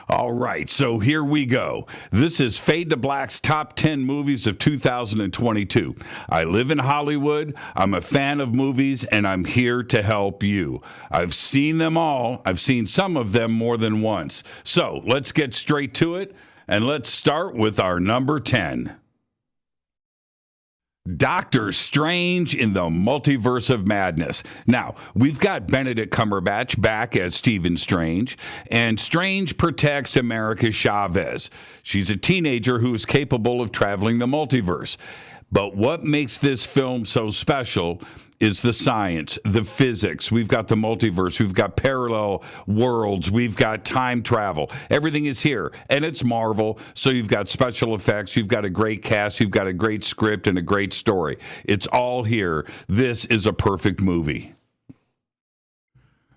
All right, so here we go. This is Fade to Black's top 10 movies of 2022. I live in Hollywood, I'm a fan of movies, and I'm here to help you. I've seen them all. I've seen some of them more than once. So let's get straight to it, and let's start with our number 10. Doctor Strange in the Multiverse of Madness. Now, we've got Benedict Cumberbatch back as Stephen Strange, and Strange protects America Chavez. She's a teenager who is capable of traveling the multiverse. But what makes this film so special is the science, the physics. We've got the multiverse. We've got parallel worlds. We've got time travel. Everything is here, and it's Marvel, so you've got special effects. You've got a great cast. You've got a great script and a great story. It's all here. This is a perfect movie.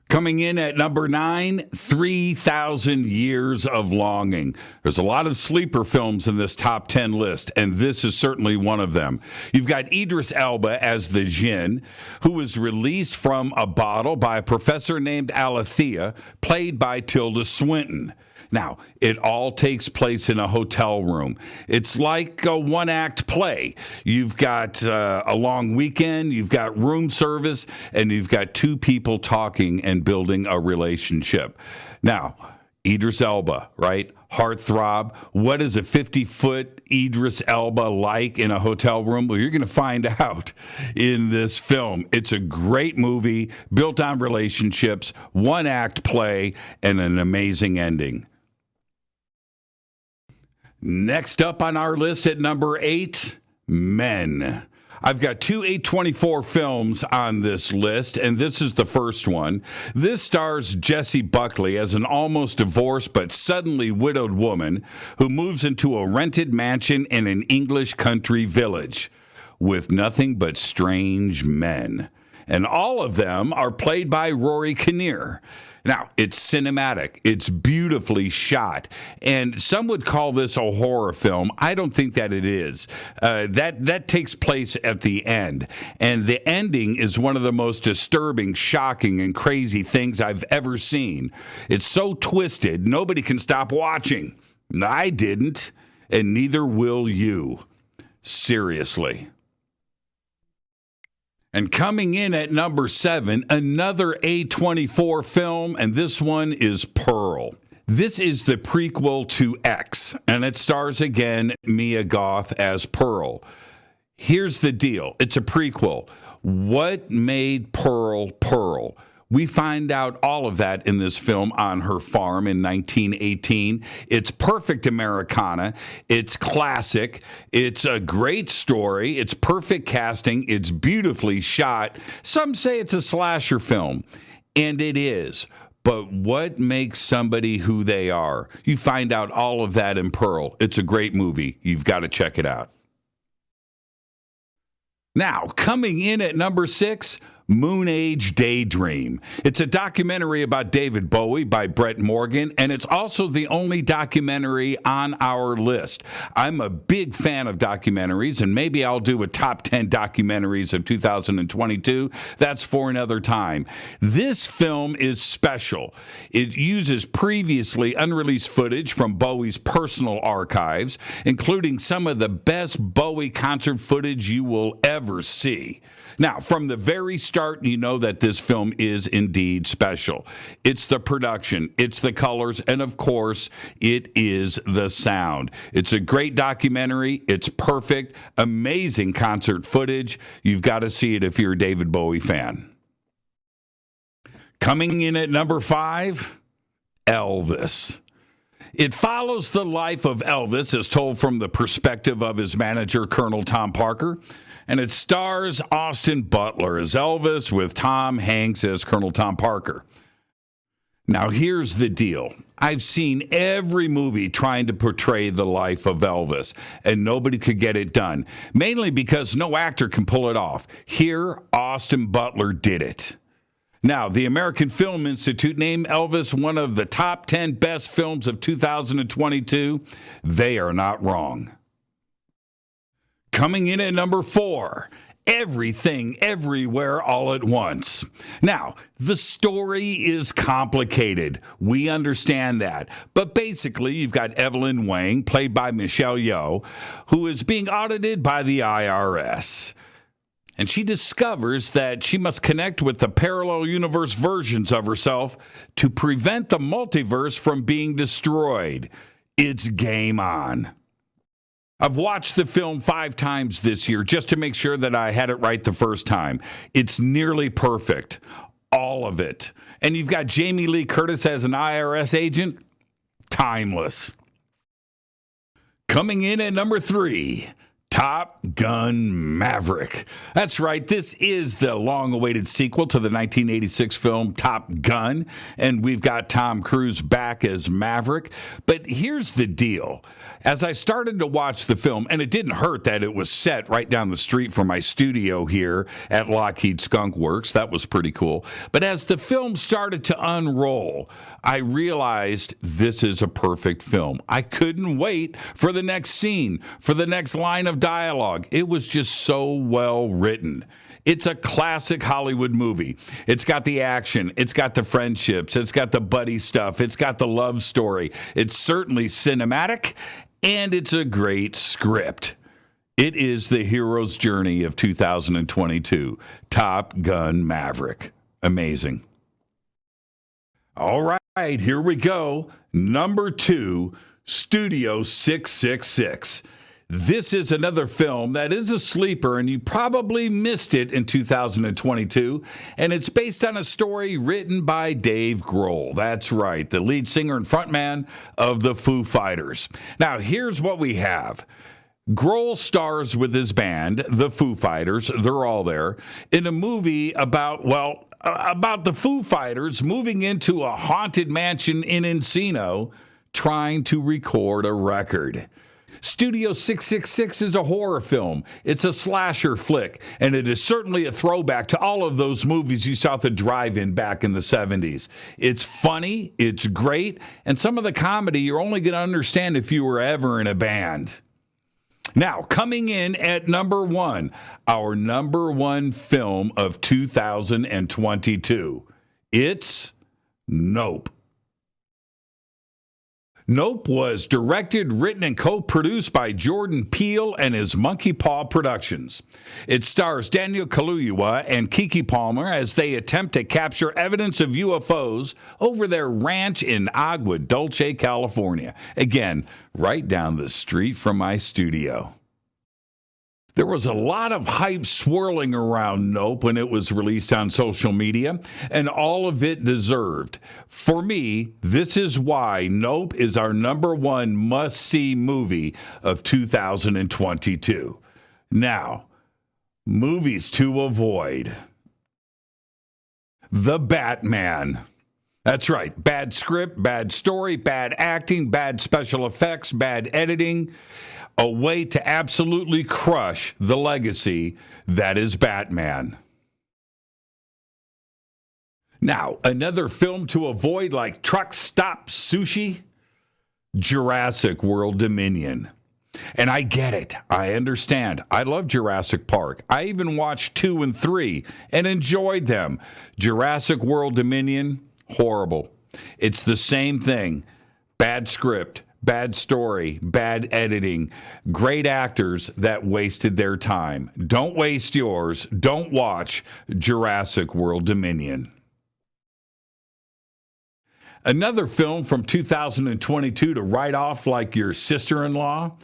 Coming in at number 9, 3,000 Years of Longing. There's a lot of sleeper films in this top 10 list, and this is certainly one of them. You've got Idris Elba as the Jinn, who was released from a bottle by a professor named Alethea, played by Tilda Swinton. Now, it all takes place in a hotel room. It's like a one-act play. You've got a long weekend, you've got room service, and you've got two people talking and building a relationship. Now, Idris Elba, right? Heartthrob. What is a 50-foot Idris Elba like in a hotel room? Well, you're going to find out in this film. It's a great movie built on relationships, one-act play, and an amazing ending. Next up on our list at number 8, Men. I've got two A24 films on this list, and this is the first one. This stars Jessie Buckley as an almost divorced but suddenly widowed woman who moves into a rented mansion in an English country village with nothing but strange men. And all of them are played by Rory Kinnear. Now, it's cinematic. It's beautifully shot. And some would call this a horror film. I don't think that it is. That takes place at the end. And the ending is one of the most disturbing, shocking, and crazy things I've ever seen. It's so twisted, nobody can stop watching. I didn't, and neither will you. Seriously. And coming in at number 7, another A24 film, and this one is Pearl. This is the prequel to X, and it stars again Mia Goth as Pearl. Here's the deal. It's a prequel. What made Pearl Pearl? We find out all of that in this film on her farm in 1918. It's perfect Americana. It's classic. It's a great story. It's perfect casting. It's beautifully shot. Some say it's a slasher film, and it is. But what makes somebody who they are? You find out all of that in Pearl. It's a great movie. You've got to check it out. Now, coming in at number 6, Age Daydream. It's a documentary about David Bowie by Brett Morgan, and it's also the only documentary on our list. I'm a big fan of documentaries, and maybe I'll do a top 10 documentaries of 2022. That's for another time. This film is special. It uses previously unreleased footage from Bowie's personal archives, including some of the best Bowie concert footage you will ever see. Now, from the very start, you know that this film is indeed special. It's the production, it's the colors, and of course, it is the sound. It's a great documentary. It's perfect, amazing concert footage. You've got to see it if you're a David Bowie fan. Coming in at number 5, Elvis. It follows the life of Elvis as told from the perspective of his manager, Colonel Tom Parker. And it stars Austin Butler as Elvis with Tom Hanks as Colonel Tom Parker. Now, here's the deal. I've seen every movie trying to portray the life of Elvis, and nobody could get it done, mainly because no actor can pull it off. Here, Austin Butler did it. Now, the American Film Institute named Elvis one of the top 10 best films of 2022. They are not wrong. Coming in at number 4, everything, everywhere, all at once. Now, the story is complicated. We understand that. But basically, you've got Evelyn Wang, played by Michelle Yeoh, who is being audited by the IRS. And she discovers that she must connect with the parallel universe versions of herself to prevent the multiverse from being destroyed. It's game on. I've watched the film 5 times this year just to make sure that I had it right the first time. It's nearly perfect. All of it. And you've got Jamie Lee Curtis as an IRS agent. Timeless. Coming in at number 3. Top Gun Maverick. That's right, this is the long-awaited sequel to the 1986 film Top Gun, and we've got Tom Cruise back as Maverick. But here's the deal. As I started to watch the film, and it didn't hurt that it was set right down the street from my studio here at Lockheed Skunk Works. That was pretty cool. But as the film started to unroll, I realized this is a perfect film. I couldn't wait for the next scene, for the next line of dialogue. It was just so well written. It's a classic Hollywood movie. It's got the action. It's got the friendships. It's got the buddy stuff. It's got the love story. It's certainly cinematic, and it's a great script. It is the hero's journey of 2022. Top Gun Maverick. Amazing. All right, here we go. Number 2, Studio 666. This is another film that is a sleeper, and you probably missed it in 2022, and it's based on a story written by Dave Grohl. That's right, the lead singer and frontman of the Foo Fighters. Now, here's what we have. Grohl stars with his band, the Foo Fighters, they're all there, in a movie about the Foo Fighters moving into a haunted mansion in Encino, trying to record a record. Studio 666 is a horror film. It's a slasher flick, and it is certainly a throwback to all of those movies you saw at the drive-in back in the 70s. It's funny, it's great, and some of the comedy you're only going to understand if you were ever in a band. Now, coming in at number 1, our number 1 film of 2022. It's Nope. Nope was directed, written, and co-produced by Jordan Peele and his Monkey Paw Productions. It stars Daniel Kaluuya and Keke Palmer as they attempt to capture evidence of UFOs over their ranch in Agua Dulce, California. Again, right down the street from my studio. There was a lot of hype swirling around Nope when it was released on social media, and all of it deserved. For me, this is why Nope is our number 1 must-see movie of 2022. Now, movies to avoid. The Batman. That's right, bad script, bad story, bad acting, bad special effects, bad editing. A way to absolutely crush the legacy that is Batman. Now, another film to avoid like Truck Stop Sushi, Jurassic World Dominion. And I get it. I understand. I love Jurassic Park. I even watched 2 and 3 and enjoyed them. Jurassic World Dominion, horrible. It's the same thing. Bad script. Bad story, bad editing, great actors that wasted their time. Don't waste yours. Don't watch Jurassic World Dominion. Another film from 2022 to write off like your sister-in-law,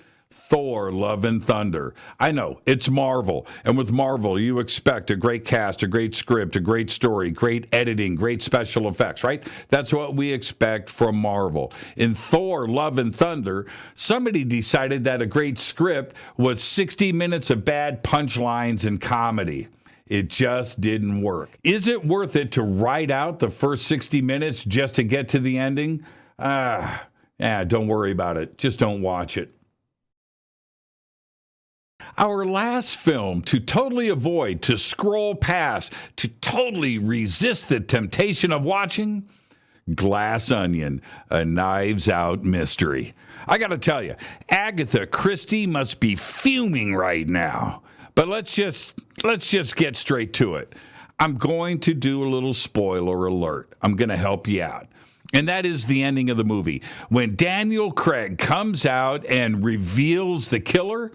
Thor, Love and Thunder. I know, it's Marvel, and with Marvel, you expect a great cast, a great script, a great story, great editing, great special effects, right? That's what we expect from Marvel. In Thor, Love and Thunder, somebody decided that a great script was 60 minutes of bad punchlines and comedy. It just didn't work. Is it worth it to write out the first 60 minutes just to get to the ending? Don't worry about it. Just don't watch it. Our last film to totally avoid, to scroll past, to totally resist the temptation of watching, Glass Onion, a Knives Out mystery. I got to tell you, Agatha Christie must be fuming right now. But let's just get straight to it. I'm going to do a little spoiler alert. I'm going to help you out. And that is the ending of the movie. When Daniel Craig comes out and reveals the killer,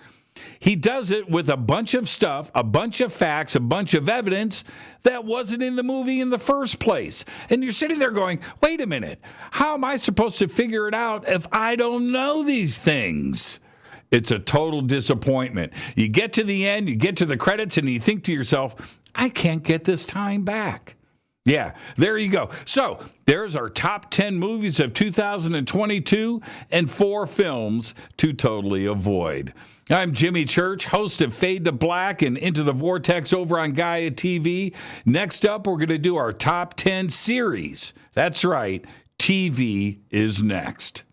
he does it with a bunch of stuff, a bunch of facts, a bunch of evidence that wasn't in the movie in the first place. And you're sitting there going, wait a minute, how am I supposed to figure it out if I don't know these things? It's a total disappointment. You get to the end, you get to the credits, and you think to yourself, I can't get this time back. Yeah, there you go. So there's our top 10 movies of 2022 and 4 films to totally avoid. I'm Jimmy Church, host of Fade to Black and Into the Vortex over on Gaia TV. Next up, we're going to do our top 10 series. That's right, TV is next.